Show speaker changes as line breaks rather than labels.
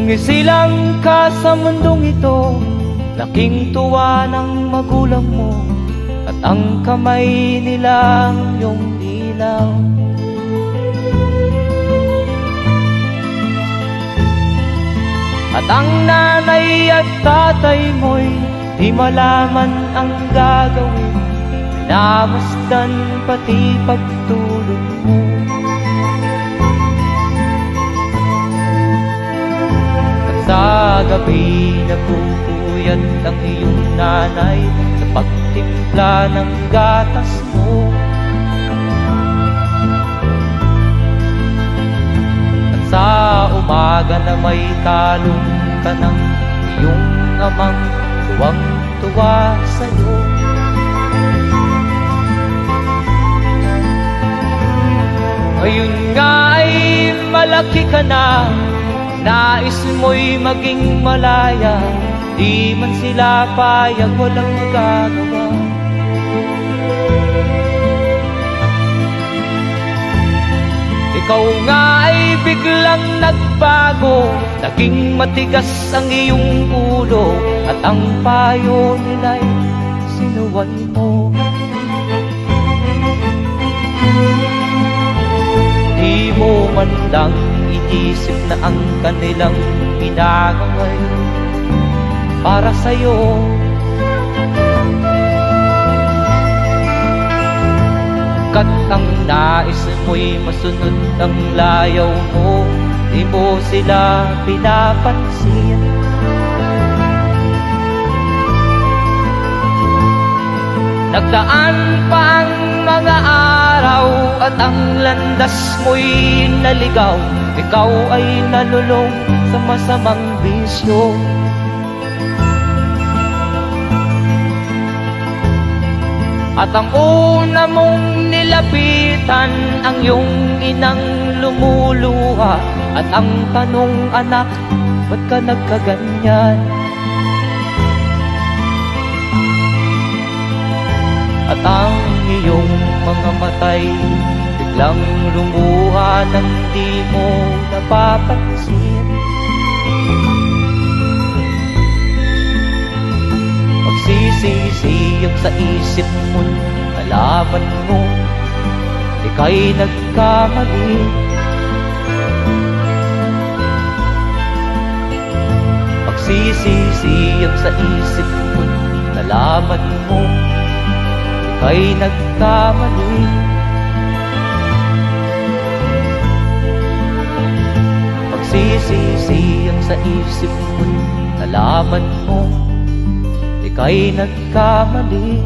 Nung isilang ka sa mundong ito, laking tuwa ng magulang mo, at ang kamay nila iyong ilaw. At ang nanay at tatay mo'y di malaman ang gagawin, minamasdan pati pagtulog mo. At sa gabi nagpupuyat ang iyong nanay sa pagtimpla ng gatas mo. At sa umaga na may talong ka ng iyong amang tuwang-tuwa sa'yo. Ngayon nga ay malaki ka na, nais mo'y maging malaya, di man sila payag, walang magagawa. Ikaw nga ay biglang nagbago, naging matigas ang iyong ulo, at ang payo nila'y sinuway mo. Di mo man lang iisip na ang kanilang pinagaway para sa'yo. Kat ang nais mo'y masunod ang layaw mo, di mo sila pinapansin. Nagdaan pa ang mga araw at ang landas mo'y naligaw, ikaw ay nalulong sa masamang bisyo. At ang una mong nilapitan ang iyong inang lumuluha, at ang tanong, anak, ba't ka nagkaganyan? At ang iyong mga matay biglang lumuha nang di mo napapansin. Magsisisiyag sa isip mo, nalaman mo ika'y nagkamali. Magsisisiyag sa isip mo, nalaman mo ika'y nagkamali. Magsisisiyag sa isip mo, nalaman mo ika'y nagkamali.